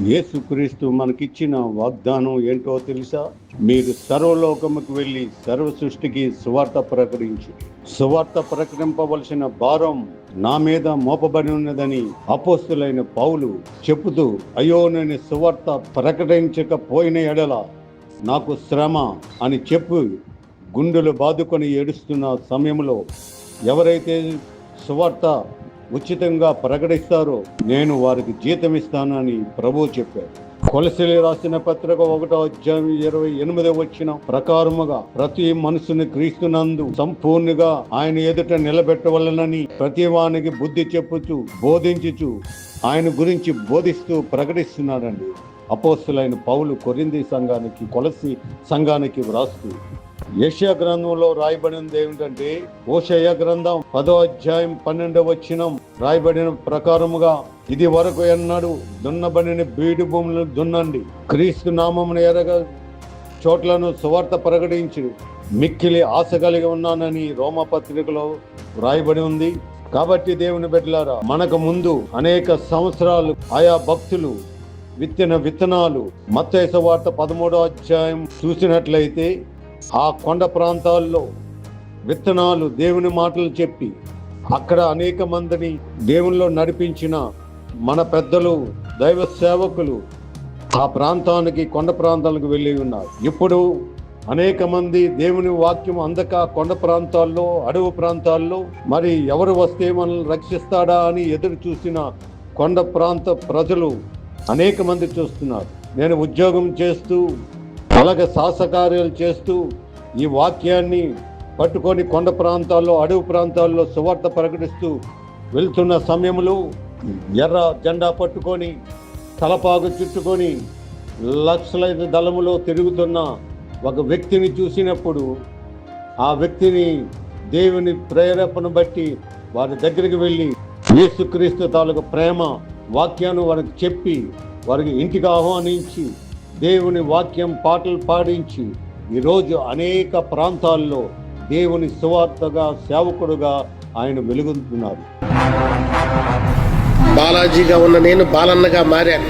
యేసుక్రీస్తు మనకిచ్చిన వాగ్దానం ఏంటో తెలుసా? మీరు సర్వలోకముకు వెళ్ళి సర్వ సృష్టికి సువార్త ప్రకటించి, సువార్త ప్రకటింపవలసిన భారం నా మీద మోపబడి ఉన్నదని అపోస్తులైన పౌలు చెబుతూ, అయ్యో నేను సువార్త ప్రకటించకపోయిన ఎడల నాకు శ్రమ అని చెప్పి గుండెలు బాదుకొని ఏడుస్తున్న సమయంలో ఎవరైతే సువార్త ఉచితంగా ప్రకటిస్తారో నేను వారికి జీతం ఇస్తానని ప్రభువు చెప్పారు. కొలసీలు రాసిన పత్రిక 1వ అధ్యాయం 28వ వచనం ప్రకారముగా ప్రతి మనుషుని క్రీస్తునందు సంపూర్ణంగా ఆయన ఎదుట నిలబెట్టవలనని ప్రతి వానికి బుద్ధి చెప్పుచు బోధించుచు ఆయన గురించి బోధిస్తూ ప్రకటిస్తున్నాడండి అపోస్తులైన పౌలు కొరింథీ సంఘానికి, కొలసీ సంఘానికి వ్రాస్తూ. యెషయా గ్రంథంలో రాయబడినది ఏమిటంటే, హోషేయ గ్రంథం 10వ అధ్యాయం 12వ వచనం రాయబడిన ప్రకారముగా, ఇది వరకు ఎన్నడూ దున్నబడిన బీడు భూములను దున్నండి, క్రీస్తు నామమును ఎరగ చోట్లను సువార్త ప్రకటించి మిక్కిలి ఆశ కలిగి ఉన్నానని రోమపత్రికలో రాయబడి ఉంది. కాబట్టి దేవుని బిడ్డలారా, మనకు ముందు అనేక సంవత్సరాలు ఆయా భక్తులు విత్తిన విత్తనాలు మత్తయి సువార్త 13వ అధ్యాయం చూసినట్లయితే, ఆ కొండ ప్రాంతాల్లో విత్తనాలు దేవుని మాటలు చెప్పి అక్కడ అనేక మందిని దేవునిలో నడిపించిన మన పెద్దలు, దైవ సేవకులు ఆ ప్రాంతానికి, కొండ ప్రాంతాలకు వెళ్ళి ఉన్నారు. ఇప్పుడు అనేక మంది దేవుని వాక్యం అందక కొండ ప్రాంతాల్లో, అడవి ప్రాంతాల్లో మరి ఎవరు వస్తే మనల్ని రక్షిస్తాడా అని ఎదురు చూసిన కొండ ప్రాంత ప్రజలు అనేక మంది చూస్తున్నారు. నేను ఉద్యోగం చేస్తూ అలాగే సాహసకార్యాలు చేస్తూ ఈ వాక్యాన్ని పట్టుకొని కొండ ప్రాంతాల్లో, అడవి ప్రాంతాల్లో సువార్త ప్రకటిస్తూ వెళ్తున్న సమయంలో ఎర్ర జెండా పట్టుకొని తలపాగు చుట్టుకొని లక్షలైన దళములో తిరుగుతున్న ఒక వ్యక్తిని చూసినప్పుడు ఆ వ్యక్తిని దేవుని ప్రేరేపణ బట్టి వారి దగ్గరికి వెళ్ళి యేసుక్రీస్తు తాలూకు ప్రేమ వాక్యాన్ని వారికి చెప్పి వారికి ఇంటికి ఆహ్వానించి దేవుని వాక్యం పాటలు పాడించి ఈరోజు అనేక ప్రాంతాల్లో దేవుని సువార్తగా, సేవకుడుగా ఆయన వెలుగొందుతున్నారు. బాలాజీగా ఉన్న నేను బాలన్నగా మారాను.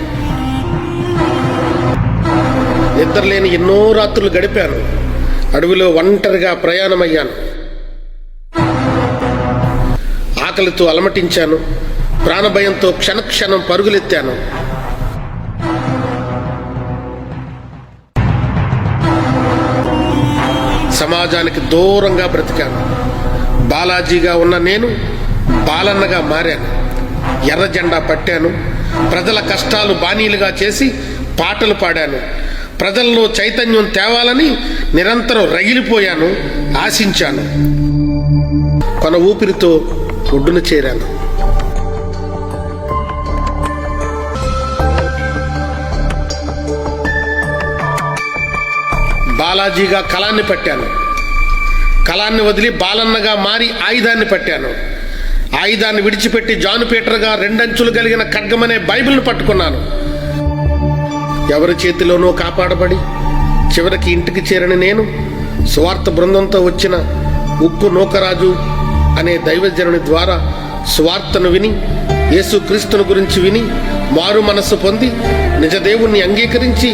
నిద్రలేని ఎన్నో రాత్రులు గడిపాను. అడవిలో ఒంటరిగా ప్రయాణమయ్యాను. ఆకలితో అలమటించాను. ప్రాణభయంతో క్షణక్షణం పరుగులెత్తాను. సమాజానికి దూరంగా బ్రతికాను. బాలాజీగా ఉన్న నేను బాలన్నగా మారాను. ఎర్ర జెండా పట్టాను. ప్రజల కష్టాలు బానీలుగా చేసి పాటలు పాడాను. ప్రజల్లో చైతన్యం తేవాలని నిరంతరం రగిలిపోయాను, ఆశించాను. కొన ఊపిరితో ఒడ్డున చేరాను. బాలాజీగా కళాన్ని పట్టాను. కళాన్ని వదిలి బాలన్నగా మారి ఆయుధాన్ని పట్టాను. ఆయుధాన్ని విడిచిపెట్టి జాన్ పీటర్గా 2 అంచులు కలిగిన ఖడ్గమనే బైబిల్ను పట్టుకున్నాను. ఎవరి చేతిలోనో కాపాడబడి చివరికి ఇంటికి చేరని నేను సువార్త బృందంతో వచ్చిన ఉక్కు నూకరాజు అనే దైవజనుని ద్వారా సువార్తను విని, యేసుక్రీస్తుని గురించి విని మారు మనస్సు పొంది నిజదేవుణ్ణి అంగీకరించి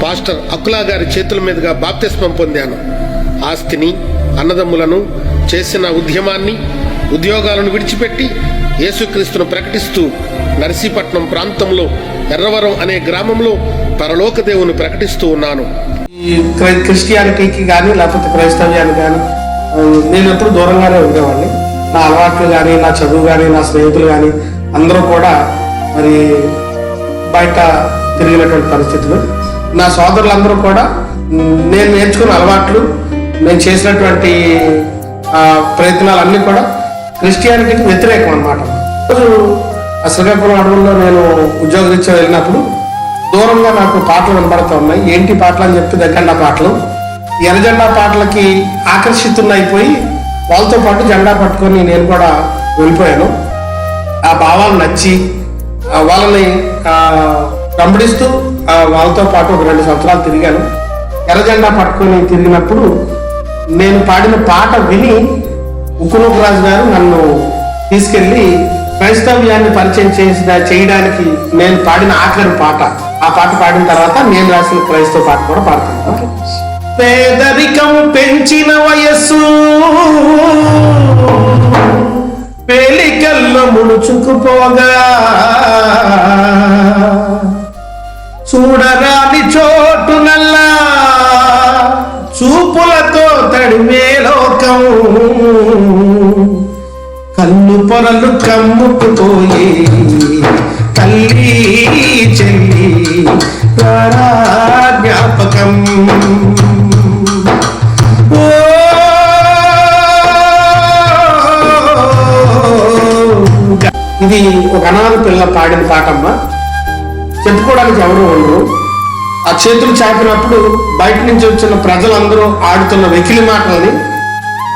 పాస్టర్ అకులా గారి చేతుల మీదుగా బాప్తిస్మం పొందాను. ఆస్తిని, అన్నదమ్ములను, చేసిన ఉద్యమాన్ని, ఉద్యోగాలను విడిచిపెట్టి యేసుక్రీస్తును ప్రకటిస్తూ నర్సీపట్నం ప్రాంతంలో ఎర్రవరం అనే గ్రామంలో పరలోక దేవుని ప్రకటిస్తూ ఉన్నాను. ఈ క్రిస్టియానిటీకి కానీ లేకపోతే క్రైస్తవ్యానికి కానీ నేను ఎప్పుడు దూరంగానే ఉండేవాడిని. నా అలవాట్లు కానీ, నా చదువు కానీ, నా స్నేహితులు కానీ అందరూ కూడా మరి బయట తిరిగినటువంటి పరిస్థితులు. నా సోదరులందరూ కూడా నేను నేర్చుకున్న అలవాట్లు, నేను చేసినటువంటి ప్రయత్నాలన్నీ కూడా క్రిస్టియానిటీకి వ్యతిరేకం అన్నమాట. రోజు శ్రీకాకుళం అడవుల్లో నేను ఉద్యోగరీత్యా వెళ్ళినప్పుడు దూరంగా నాకు పాటలు వినబడుతూ ఉన్నాయి. ఏంటి పాటలు అని చెప్పి దగ్గర పాటలు, ఎర్రజెండా పాటలకి ఆకర్షితున్నైపోయి వాళ్ళతో పాటు జెండా పట్టుకొని నేను కూడా వెళ్ళిపోయాను. ఆ భావాలు నచ్చి వాళ్ళని వెంబడిస్తూ వాళ్ళతో పాటు ఒక 2 సంవత్సరాలు తిరిగాను. ఎర్రజెండా పట్టుకొని తిరిగినప్పుడు నేను పాడిన పాట విని ఉక్కునూకు రాజు గారు నన్ను తీసుకెళ్ళి క్రైస్తవ్యాన్ని పరిచయం చేయడానికి నేను పాడిన ఆఖరి పాట. ఆ పాట పాడిన తర్వాత నేను రాసిన క్రైస్తవ పాట కూడా పాడతాను. పేదరికం పెంచిన వయస్సు పేలికల్లో ముడుచుకుపోగా చూడరాని చోటునల్లా చూపులతో తడిమే లోకం కళ్ళు పొరలు కమ్ముకుపోయి తల్లి చెల్లి జ్ఞాపకం. ఇది ఒక అనాథ పిల్ల పాడిన పాటమ్మా. చెప్పుకోవడానికి ఎవరు ఉండరు. ఆ చేతులు చాపినప్పుడు బయట నుంచి వచ్చిన ప్రజలందరూ ఆడుతున్న వెకిలి మాటల్ని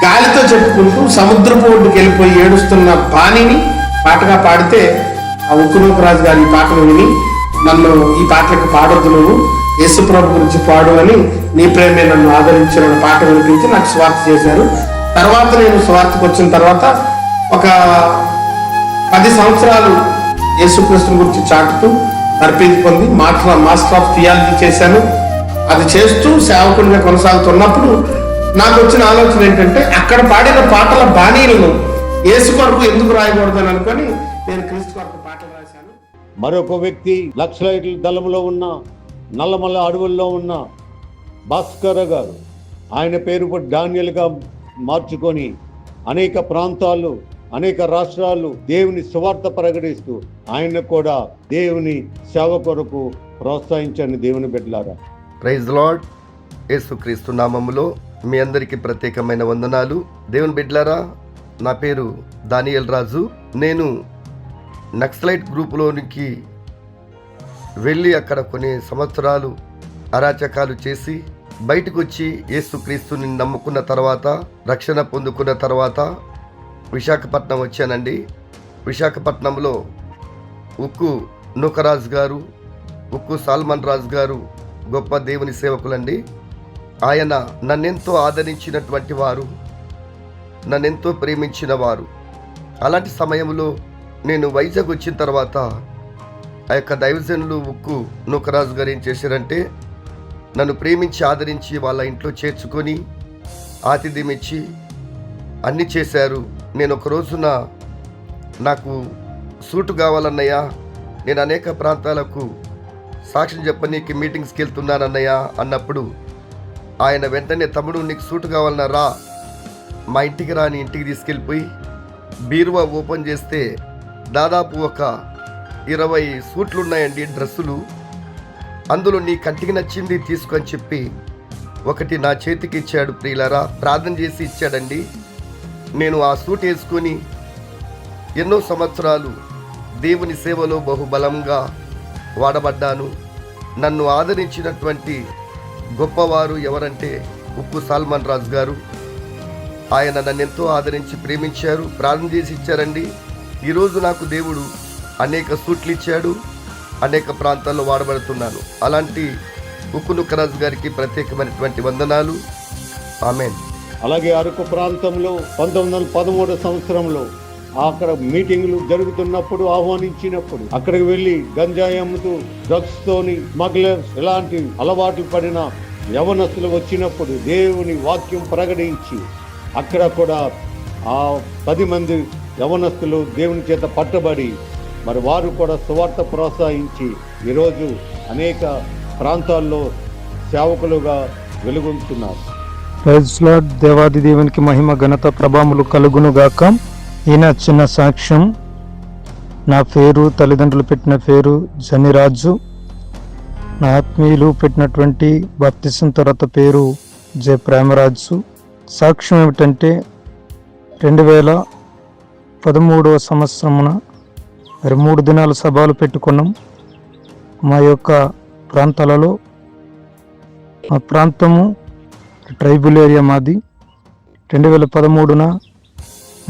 గాలితో చెప్పుకుంటూ సముద్రపు ఒడ్డుకి వెళ్ళిపోయి ఏడుస్తున్న బాణిని పాటగా పాడితే ఆ ఉక్కునూకరాజు గారు ఈ పాటను విని నన్ను ఈ పాటలకు పాడొద్దు, నువ్వు యేసుప్రభు గురించి పాడు అని, నీ ప్రేమే నన్ను ఆదరించిన పాట వినిపించి నాకు స్వార్థ చేశారు. తర్వాత నేను స్వార్థకు వచ్చిన తర్వాత ఒక 10 సంవత్సరాలు యేసుక్రీస్తుని గురించి చాటుతూ తర్పీదు పొంది మాస్టర్ ఆఫ్ థియాలజీ చేశాను. అది చేస్తూ సేవకుడిగా కొనసాగుతున్నప్పుడు నాకు వచ్చిన ఆలోచన ఏంటంటే అక్కడ పాడిన పాటల బాణీలను యేసు కొరకు ఎందుకు రాయకూడదని అనుకొని నేను క్రీస్తు కొరకు పాటలు రాశాను. మరొక వ్యక్తి లక్షలైట్ల దళంలో ఉన్న నల్లమల్ల అడవుల్లో ఉన్న భాస్కర్ గారు, ఆయన పేరు డానియల్గా మార్చుకొని అనేక ప్రాంతాలు అనేక రాష్ట్రాలు దేవుని సువార్త ప్రకటిస్తూ ఆయన కూడా దేవుని సేవ కొరకు ప్రోత్సహించండి దేవుని బిడ్డలారా. Praise Lord. యేసుక్రీస్తు నామములో మీ అందరికీ ప్రత్యేకమైన వందనాలు. దేవుని బిడ్డలారా, నా పేరు దానియేల్ రాజు. నేను నక్సలైట్ గ్రూపులోనికి వెళ్ళి అక్కడ కొన్ని సంవత్సరాలు అరాచకాలు చేసి బయటకు వచ్చి యేసుక్రీస్తుని నమ్ముకున్న తర్వాత, రక్షణ పొందుకున్న తర్వాత విశాఖపట్నం వచ్చానండి. విశాఖపట్నంలో ఉక్కు నూకరాజు గారు, ఉక్కు సాల్మన్ రాజు గారు గొప్ప దేవుని సేవకులండి. ఆయన నన్నెంతో ఆదరించినటువంటి వారు, నన్నెంతో ప్రేమించిన వారు. అలాంటి సమయంలో నేను వైజాగ్ వచ్చిన తర్వాత ఆ యొక్క దైవజనులు ఉక్కు నూకరాజు గారు ఏం చేశారంటే నన్ను ప్రేమించి ఆదరించి వాళ్ళ ఇంట్లో చేర్చుకొని ఆతిథ్యం ఇచ్చి అన్నీ చేశారు. నేను ఒక రోజున నాకు సూటు కావాలన్నయ్య, నేను అనేక ప్రాంతాలకు సాక్ష్యం చెప్పనీకి మీటింగ్స్కి వెళ్తున్నానన్నయ్య అన్నప్పుడు ఆయన వెంటనే, తమ్ముడు నీకు సూటు కావాలన్నా రా, మా ఇంటికి రా, నీ ఇంటికి తీసుకెళ్ళిపోయి బీరువా ఓపెన్ చేస్తే దాదాపు ఒక 20 సూట్లు ఉన్నాయండి, డ్రెస్సులు. అందులో నీ కంటికి నచ్చింది తీసుకొని చెప్పి ఒకటి నా చేతికి ఇచ్చాడు. ప్రియులారా, ప్రార్థన చేసి ఇచ్చాడండి. నేను ఆ సూట్ వేసుకొని ఎన్నో సంవత్సరాలు దేవుని సేవలో బహుబలంగా వాడబడ్డాను. నన్ను ఆదరించినటువంటి గొప్పవారు ఎవరంటే ఉక్కు సాల్మన్ రాజు గారు. ఆయన నన్ను ఎంతో ఆదరించి ప్రేమించారు, ప్రార్థన చేసి ఇచ్చారండి. ఈరోజు నాకు దేవుడు అనేక సూట్లు ఇచ్చాడు, అనేక ప్రాంతాల్లో వాడబడుతున్నాను. అలాంటి ఉక్కు నూకరాజు గారికి ప్రత్యేకమైనటువంటి వందనాలు. ఆమేన్. అలాగే అరకు ప్రాంతంలో 1913 సంవత్సరంలో అక్కడ మీటింగ్లు జరుగుతున్నప్పుడు ఆహ్వానించినప్పుడు అక్కడికి వెళ్ళి గంజాయి అమ్ముతూ డ్రగ్స్ తోని స్మగ్లర్స్ ఇలాంటి అలవాట్లు పడిన యవనస్తులు వచ్చినప్పుడు దేవుని వాక్యం ప్రకటించి అక్కడ కూడా ఆ 10 మంది యవనస్తులు దేవుని చేత పట్టబడి మరి వారు కూడా సువార్త ప్రోత్సహించి ఈరోజు అనేక ప్రాంతాల్లో సేవకులుగా వెలుగొందుతున్నారు. Praise lord. దేవాది దేవునికి మహిమ ఘనత ప్రభావములు కలుగును గాక. ఈయన చిన్న సాక్ష్యం. నా పేరు, తల్లిదండ్రులు పెట్టిన పేరు జనిరాజు. నా ఆత్మీయులు పెట్టినటువంటి బాప్తిసం తర్వాత పేరు జయ ప్రేమరాజు. సాక్ష్యం ఏమిటంటే 2013వ సంవత్సరమున మరి 3 దినాల సభలు పెట్టుకున్నాం మా యొక్క ప్రాంతాలలో. మా ప్రాంతము ట్రైబల్ ఏరియా మాది. 2013న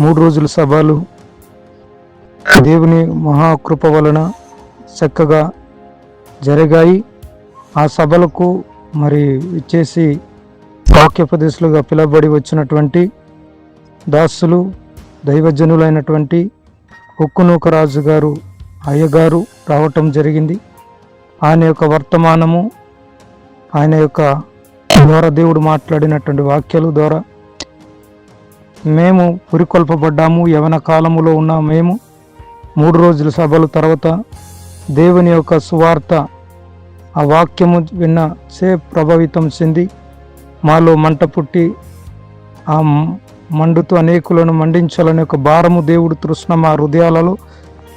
3 రోజుల సభలు దేవుని మహాకృప వలన చక్కగా జరిగాయి. ఆ సభలకు మరి ఇచ్చేసి వాక్యోపదేశులుగా పిలువబడి వచ్చినటువంటి దాసులు, దైవజనులైనటువంటి ఉక్కునూకరాజు గారు అయ్యగారు రావటం జరిగింది. ఆయన యొక్క వర్తమానము, ఆయన యొక్క ద్వారా దేవుడు మాట్లాడినటువంటి వాక్యాల ద్వారా మేము పురికొల్పబడ్డాము. యవన కాలములో ఉన్న మేము 3 రోజుల సభల తర్వాత దేవుని యొక్క సువార్త, ఆ వాక్యము విన్నచే ప్రభావితం చెంది మాలో మంట పుట్టి ఆ మండుతూ అనేకులను మండించాలనే ఒక భారము దేవుడు తృష్ణ మా హృదయాలలో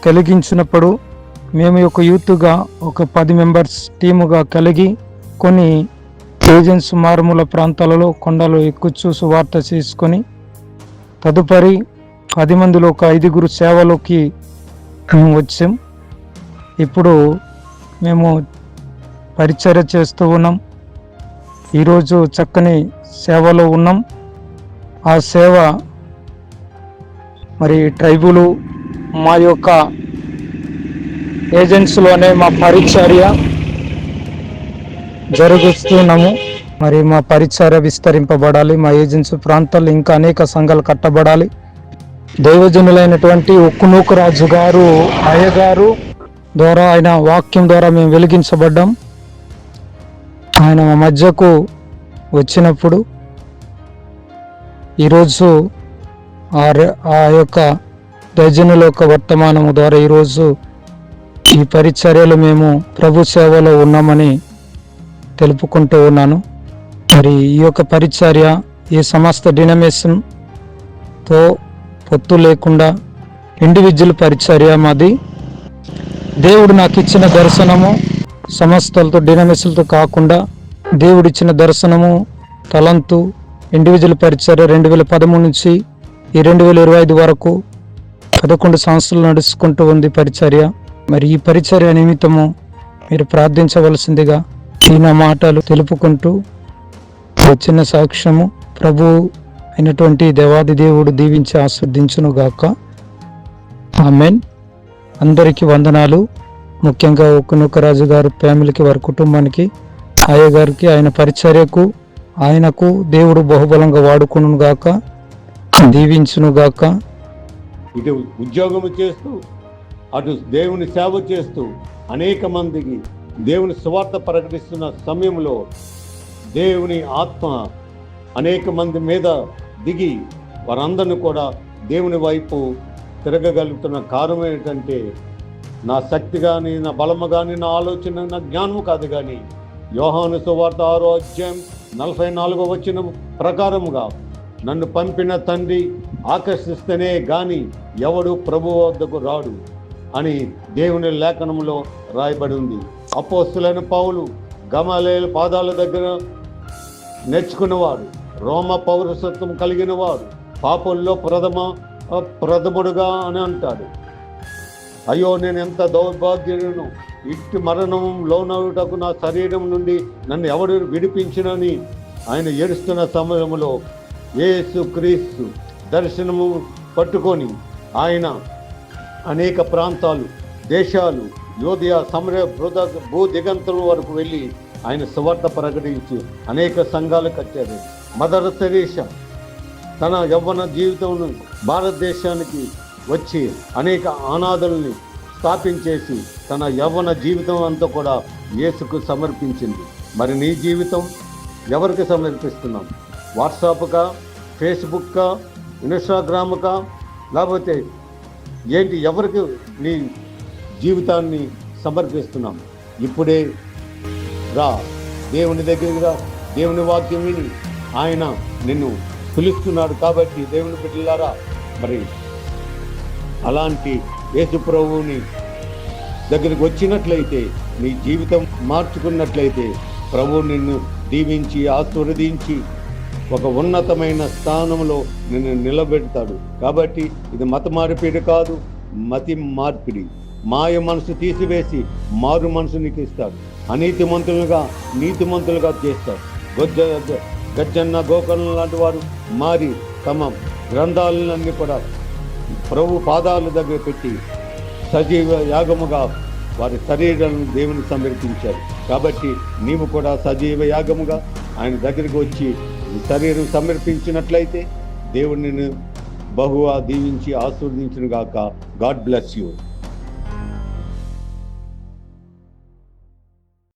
కలిగించినప్పుడు మేము ఒక యూత్గా ఒక 10 మెంబర్స్ టీముగా కలిగి కొన్ని ఏజెన్సీ మారుమూల ప్రాంతాలలో కొండలు ఎక్కుచూ సువార్త చేసుకొని తదుపరి 10 మందిలో ఒక 5గురు సేవలోకి మేము వచ్చాం. ఇప్పుడు మేము పరిచర్య చేస్తూ ఉన్నాం. ఈరోజు చక్కని సేవలో ఉన్నాం. ఆ సేవ మరి ట్రైబులు మా యొక్క ఏజెన్సీలోనే మా పరిచర్య జరుగుతున్నాము. మరి మా పరిచర్య విస్తరింపబడాలి. మా ఏజెన్సీ ప్రాంతాల్లో ఇంకా అనేక సంఘాలు కట్టబడాలి. దైవజనులైనటువంటి ఉక్కునూకరాజు గారు అయ్యగారు ద్వారా, ఆయన వాక్యం ద్వారా మేము వెలిగించబడ్డాం. ఆయన మా మధ్యకు వచ్చినప్పుడు ఈరోజు ఆ యొక్క దైవజనుల యొక్క వర్తమానము ద్వారా ఈరోజు ఈ పరిచర్యలో మేము ప్రభు సేవలో ఉన్నామని తెలుపుకుంటూ ఉన్నాను. మరి ఈ యొక్క పరిచర్య ఈ సమస్త డినోమినేషన్తో పొత్తు లేకుండా ఇండివిజువల్ పరిచర్య మాది. దేవుడు నాకు ఇచ్చిన దర్శనము సమస్తలతో డినోమినేషన్లతో కాకుండా దేవుడిచ్చిన దర్శనము, తలంతు, ఇండివిజువల్ పరిచర్య 2013 నుంచి ఈ 2025 వరకు 11 సంవత్సరాలు నడుచుకుంటూ ఉంది పరిచర్య. మరి ఈ పరిచర్య నిమిత్తము మీరు ప్రార్థించవలసిందిగా ఈ నా మాటలు తెలుపుకుంటూ చిన్న సాక్ష్యము ప్రభు అయినటువంటి దేవాది దేవుడు దీవించి ఆస్వాదించును గాక. ఆమెన్. అందరికీ వందనాలు. ముఖ్యంగా ఉక్కునూకరాజు గారు ఫ్యామిలీకి, వారి కుటుంబానికి, అయ్య గారికి, ఆయన పరిచర్యకు ఆయనకు దేవుడు బహుబలంగా వాడుకును గాక, దీవించును గాక. ఇటు ఉద్యోగము చేస్తూ అటు దేవుని సేవ చేస్తూ అనేక మందికి దేవుని సువార్త ప్రకటిస్తున్న సమయంలో దేవుని ఆత్మ అనేక మంది మీద దిగి వారందరిని కూడా దేవుని వైపు తిరగగలుగుతున్న కారణం ఏంటంటే నా శక్తి కానీ, నా బలము కానీ, నా ఆలోచన, నా జ్ఞానము కాదు కానీ యోహాను సువార్త 6వ అధ్యాయం 44వ వచనం ప్రకారముగా నన్ను పంపిన తండ్రి ఆకర్షిస్తేనే గాని ఎవడు ప్రభు వద్దకు రాడు అని దేవుని లేఖనంలో రాయబడి ఉంది. అపోస్తులైన పౌలు గమలీయేలు పాదాల దగ్గర నేర్చుకున్నవాడు, రోమ పౌరసత్వం కలిగిన వాడు, పాపంలో ప్రథముడుగా అని అంటాడు. అయ్యో నేను ఎంత దౌర్భాగ్యులను, ఇట్టి మరణం లోనవుటకు నా శరీరం నుండి నన్ను ఎవడు విడిపించినని ఆయన ఏడుస్తున్న సమయంలో యేసుక్రీస్తు దర్శనము పట్టుకొని ఆయన అనేక ప్రాంతాలు, దేశాలు, యోధియా, సమర, భూ దిగంతుల వరకు వెళ్ళి ఆయన సువార్త ప్రకటించి అనేక సంఘాలు కట్టారు. మదర్ తెరీసా తన యవ్వన జీవితం భారతదేశానికి వచ్చి అనేక అనాథల్ని స్థాపించేసి తన యవ్వన జీవితం అంతా కూడా యేసుకు సమర్పించింది. మరి నీ జీవితం ఎవరికి సమర్పిస్తున్నాం? వాట్సాప్కా, ఫేస్బుక్కా, ఇన్స్టాగ్రామ్కా, లేకపోతే ఏంటి? ఎవరికి నీ జీవితాన్ని సమర్పిస్తున్నాం? ఇప్పుడే రా, దేవుని దగ్గరికి రా. దేవుని వాక్యం విని ఆయన నిన్ను పిలుస్తున్నాడు. కాబట్టి దేవుని బిడ్డలారా, మరి అలాంటి యేసు ప్రభువుని దగ్గరికి వచ్చినట్లయితే, నీ జీవితం మార్చుకున్నట్లయితే ప్రభువు నిన్ను దీవించి ఆశీర్వదించి ఒక ఉన్నతమైన స్థానంలో నిన్ను నిలబెడతాడు. కాబట్టి ఇది మత మార్పిడి కాదు, మతి మార్పిడి. మాయ మనసు తీసివేసి మారు మనసు నీకు ఇస్తాడు. అనీతిమంతులుగా నీతిమంతులుగా చేస్తాడు. గజ్జన్న, గోకర్ణ లాంటి వారు మారి తమ గ్రంథాలన్నీ కూడా ప్రభు పాదాల దగ్గర పెట్టి సజీవ యాగముగా వారి శరీరాలను దేవుని సమర్పించారు. కాబట్టి నీవు కూడా సజీవ యాగముగా ఆయన దగ్గరికి వచ్చి శరీరం సమర్పించినట్లయితే దేవుడు నిన్ను బహుగా దీవించి ఆశీర్వదించును గాక. God bless you.